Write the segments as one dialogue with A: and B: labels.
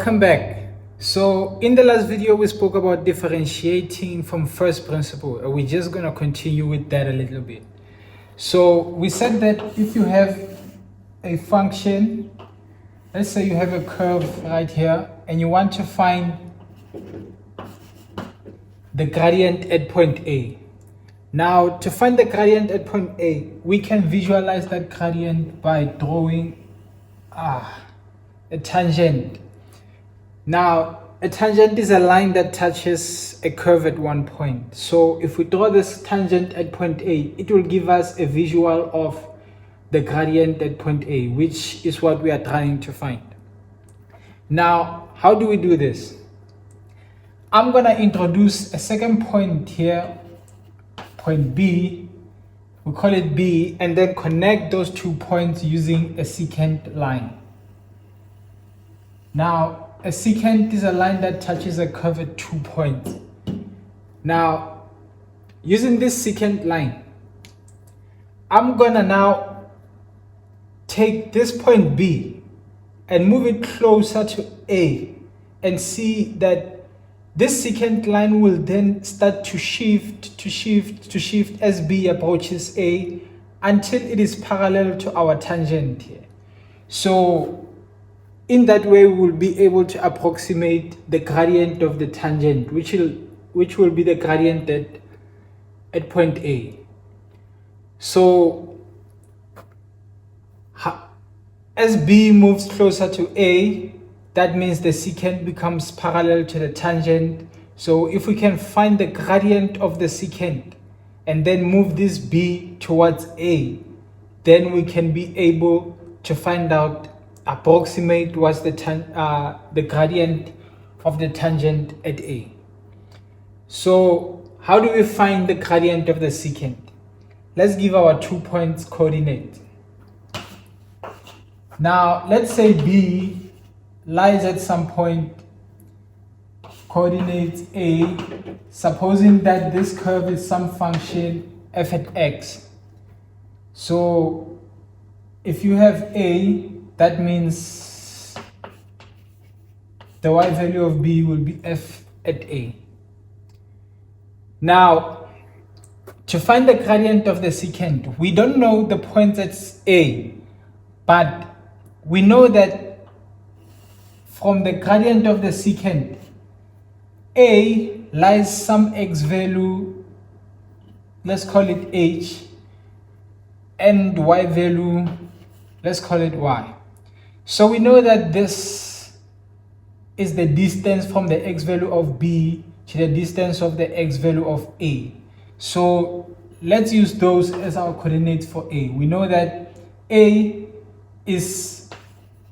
A: Welcome back. So in the last video we spoke about differentiating from first principle, and we're just going to continue with that a little bit. So we said that if you have a function, let's say you have a curve right here and you want to find the gradient at point A. Now to find the gradient at point A, we can visualize that gradient by drawing a tangent. Now, a tangent is a line that touches a curve at one point. So if we draw this tangent at point A, it will give us a visual of the gradient at point A, which is what we are trying to find. Now, how do we do this? I'm going to introduce a second point here, point B. We call it B, and then connect those 2 points using a secant line. Now, a secant is a line that touches a curve at 2 points. Now, using this secant line, I'm gonna now take this point B and move it closer to A and see that this secant line will then start to shift as B approaches A until it is parallel to our tangent here. So in that way, we will be able to approximate the gradient of the tangent, which will be the gradient at point A. So as B moves closer to A, that means the secant becomes parallel to the tangent. So if we can find the gradient of the secant and then move this B towards A, then we can be able to approximate what's the gradient of the tangent at A. So how do we find the gradient of the secant? Let's give our 2 points coordinate. Now let's say B lies at some point coordinates A, supposing that this curve is some function f at x. So if you have A, that means the y value of B will be f at A. Now, to find the gradient of the secant, we don't know the points at A, but we know that from the gradient of the secant, A lies some x value, let's call it h, and y value, let's call it y. So we know that this is the distance from the x value of B to the distance of the x value of A. So let's use those as our coordinates for A. We know that A is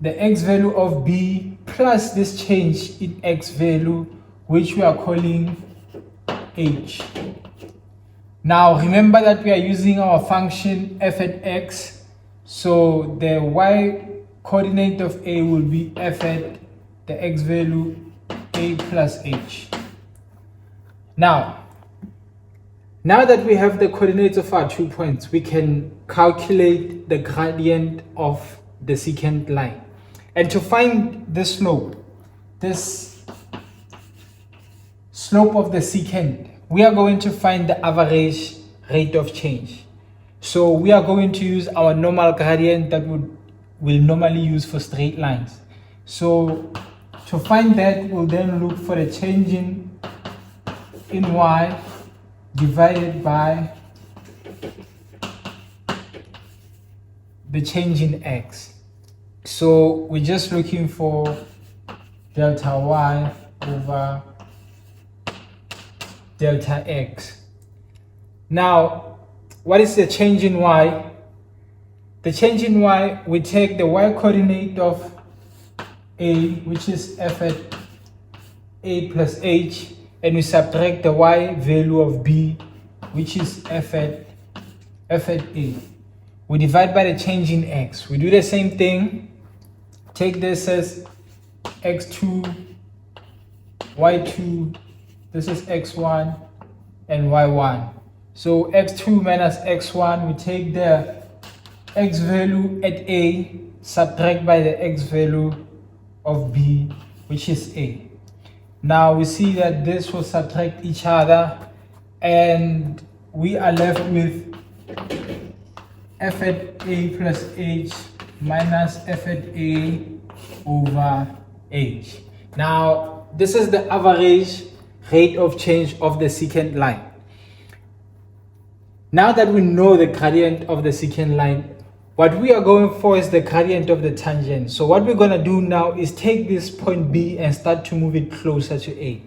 A: the x value of B plus this change in x value, which we are calling h. Now remember that we are using our function f at x, so the y coordinate of A will be f at the x value A plus h. Now that we have the coordinates of our 2 points, we can calculate the gradient of the secant line. And to find the slope of the secant, we are going to find the average rate of change. So we are going to use our normal gradient that we'll normally use for straight lines. So to find that, we'll then look for the change in y divided by the change in x. So we're just looking for delta y over delta x. Now, what is the change in y? The change in y, we take the y coordinate of A, which is f at A plus h, and we subtract the y value of B, which is f at A. We divide by the change in x. We do the same thing. Take this as x2, y2, this is x1, and y1. So x2 minus x1, we take the x value at A, subtract by the x value of B, which is a. Now we see that this will subtract each other, and we are left with f at a plus h minus f at a over h. Now this is the average rate of change of the secant line. Now that we know the gradient of the secant line, what we are going for is the gradient of the tangent. So what we're going to do now is take this point B and start to move it closer to A.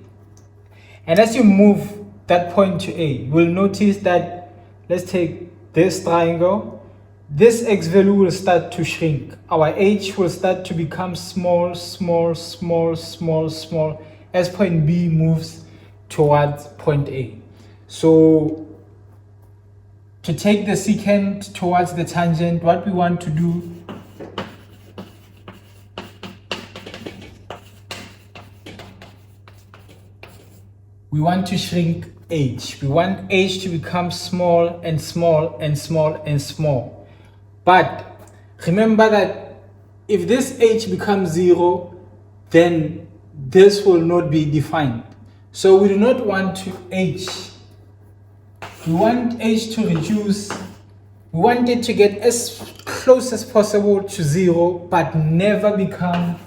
A: And as you move that point to A, you will notice that, let's take this triangle, this x value will start to shrink. Our h will start to become small, small, small, small, small as point B moves towards point A. So to take the secant towards the tangent, what we want to do we want to shrink h. We want h to become small and small and small and small. But remember that if this h becomes 0, then this will not be defined. So we do not want to h. We want h to reduce. We want it to get as close as possible to 0, but never become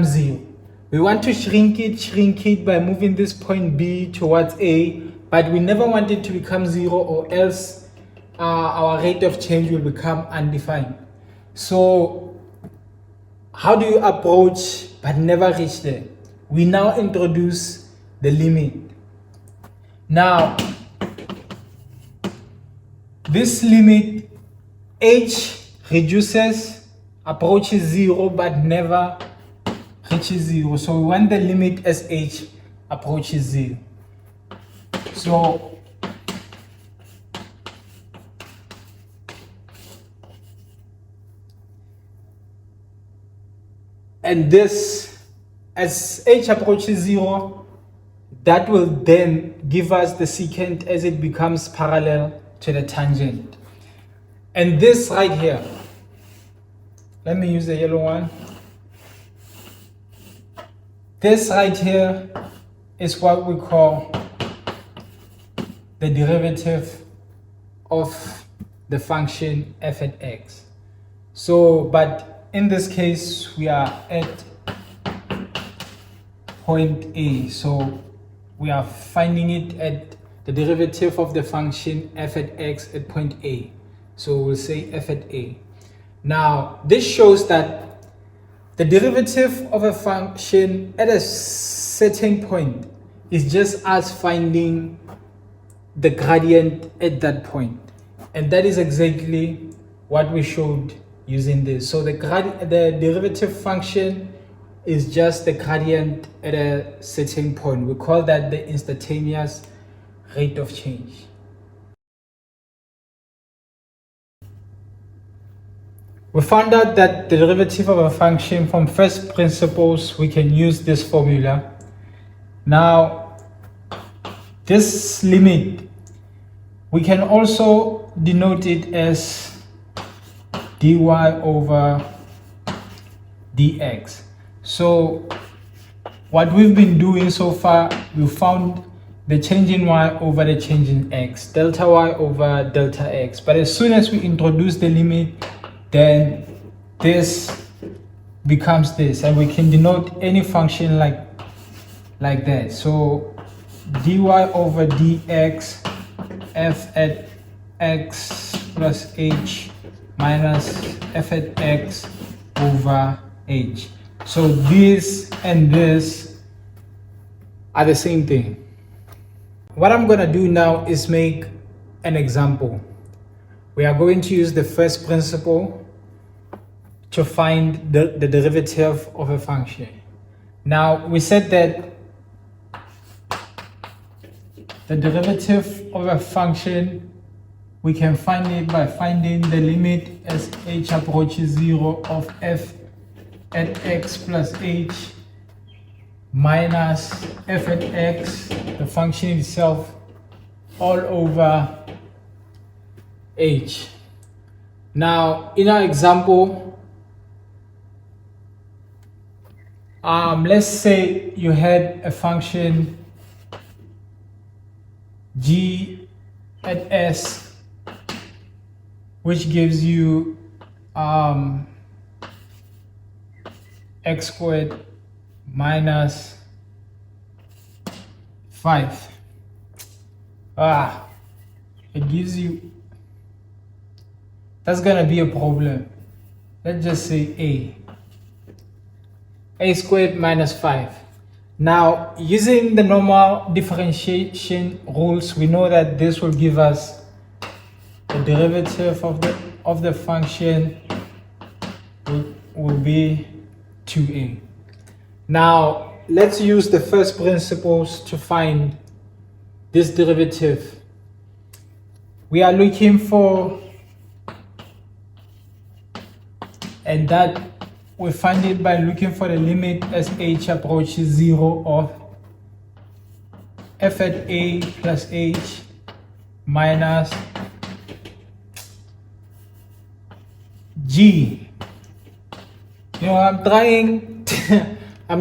A: 0. We want to shrink it by moving this point B towards A, but we never want it to become 0, or else our rate of change will become undefined. So how do you approach but never reach there? We now introduce the limit. Now this limit, h reduces, approaches 0 but never reaches 0. So we want the limit as h approaches 0. So and this, as h approaches 0, that will then give us the secant as it becomes parallel to the tangent. And this right here, let me use the yellow one. This right here is what we call the derivative of the function f at x. So, but in this case, we are at point A. So we are finding it at the derivative of the function f at x at point A. So we'll say f at A. Now, this shows that the derivative of a function at a certain point is just us finding the gradient at that point. And that is exactly what we showed using this. So the derivative function is just the gradient at a certain point. We call that the instantaneous rate of change. We found out that the derivative of a function from first principles, we can use this formula. Now, this limit, we can also denote it as dy over dx. So what we've been doing so far, we found the change in y over the change in x, delta y over delta x. But as soon as we introduce the limit, then this becomes this, and we can denote any function like that. So dy over dx f at x plus h minus f at x over h. So this and this are the same thing. What I'm going to do now is make an example. We are going to use the first principle to find the derivative of a function. Now, we said that the derivative of a function, we can find it by finding the limit as h approaches 0 of f at x plus h minus f at x, the function itself, all over h. Now, in our example, let's say you had a function g at s, which gives you x squared minus 5. It gives you, that's gonna be a problem. Let's just say a squared minus 5. Now, using the normal differentiation rules, we know that this will give us the derivative of the function will be 2a. Now, let's use the first principles to find this derivative. We are looking for, and that we find it by looking for the limit as h approaches 0 of f at a plus h minus g. You know, I'm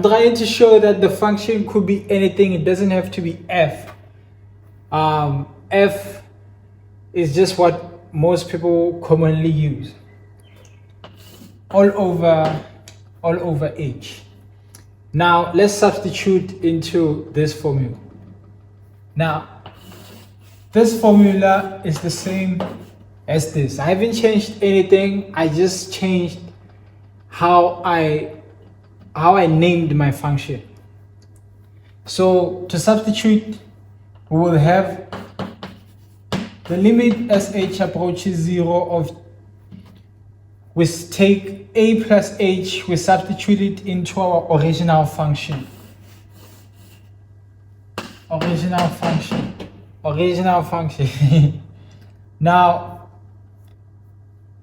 A: trying to show that the function could be anything. It doesn't have to be f. F is just what most people commonly use. All over h. Now let's substitute into this formula. Now this formula is the same as this. I haven't changed anything. I just changed how I named my function. So to substitute, we will have the limit as h approaches 0 of, we take a plus h, we substitute it into our original function. Now,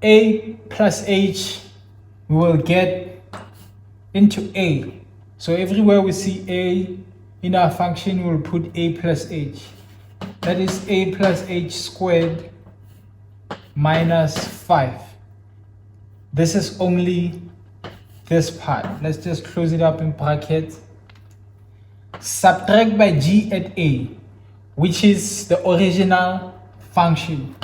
A: a plus h, we will get into a. So everywhere we see a in our function, we will put a plus h. That is a plus h squared minus 5. This is only this part. Let's just close it up in brackets. Subtract by g at a, which is the original function.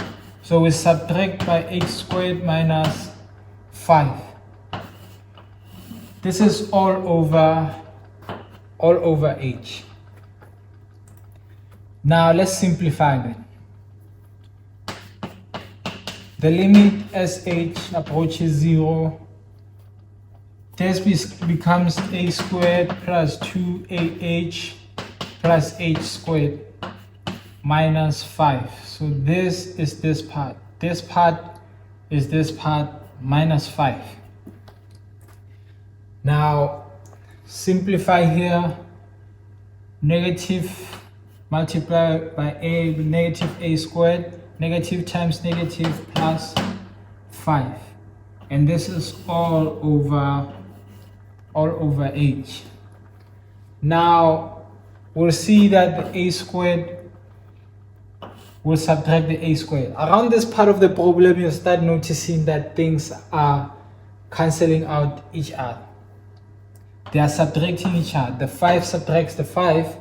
A: So we subtract by h squared minus 5. This is all over h. Now let's simplify that. The limit as h approaches 0, this becomes a squared plus 2ah plus h squared minus 5. So this is this part. This part is this part minus 5. Now simplify here. Negative multiplied by a with negative a squared. Negative times negative plus 5. And this is all over h. Now we'll see that the a squared will subtract the a squared. Around this part of the problem, you'll start noticing that things are cancelling out each other. They are subtracting each other. The 5 subtracts the 5,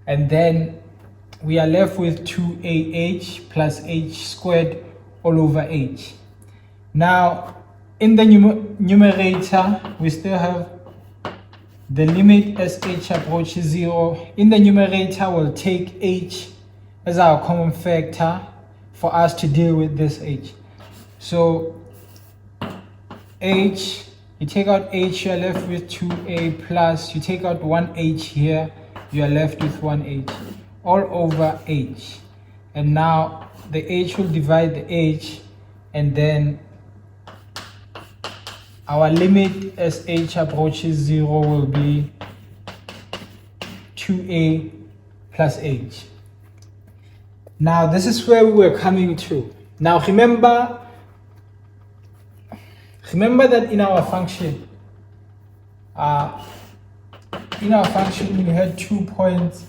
A: and then we are left with 2ah plus h squared all over h. Now, in the numerator, we still have the limit as h approaches 0. In the numerator, we'll take h as our common factor for us to deal with this h. So, h, you take out h, you're left with 2a plus, you take out 1h here, you are left with 1h. All over h, and now the h will divide the h, and then our limit as h approaches 0 will be 2a plus h. Now this is where we were coming to. Now remember that in our function we had 2 points,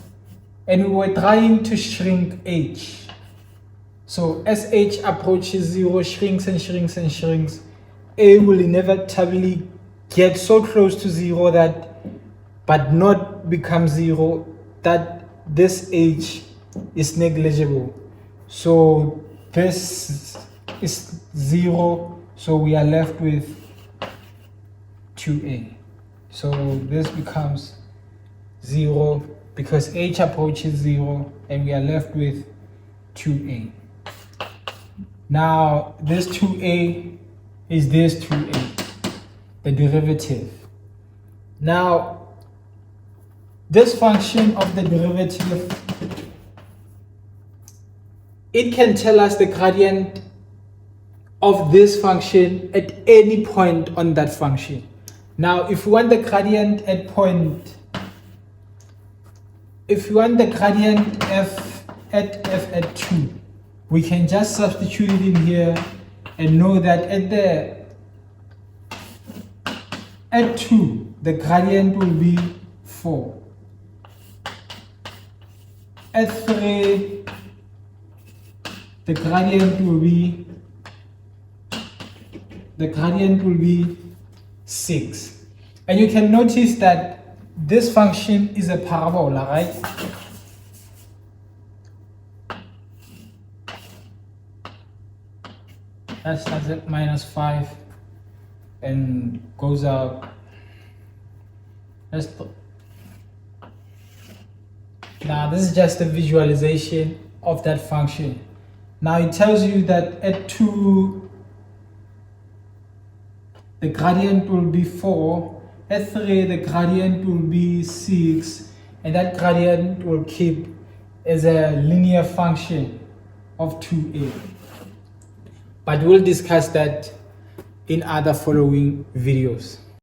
A: and we were trying to shrink h. So as h approaches 0, shrinks and shrinks and shrinks, a will inevitably get so close to 0 that but not become 0, that this h is negligible. So this is 0, so we are left with 2a. So this becomes 0 because h approaches 0, and we are left with 2a. Now this 2a is this 2a, the derivative. Now this function of the derivative, it can tell us the gradient of this function at any point on that function. Now if we want the gradient at point, if we want the gradient f at 2, we can just substitute it in here and know that at 2 the gradient will be 4. At 3 the gradient will be 6. And you can notice that this function is a parabola, right? That starts at -5 and goes up. Now this is just a visualization of that function. Now it tells you that at 2 the gradient will be 4, at 3 the gradient will be 6, and that gradient will keep as a linear function of 2a. But we'll discuss that in other following videos.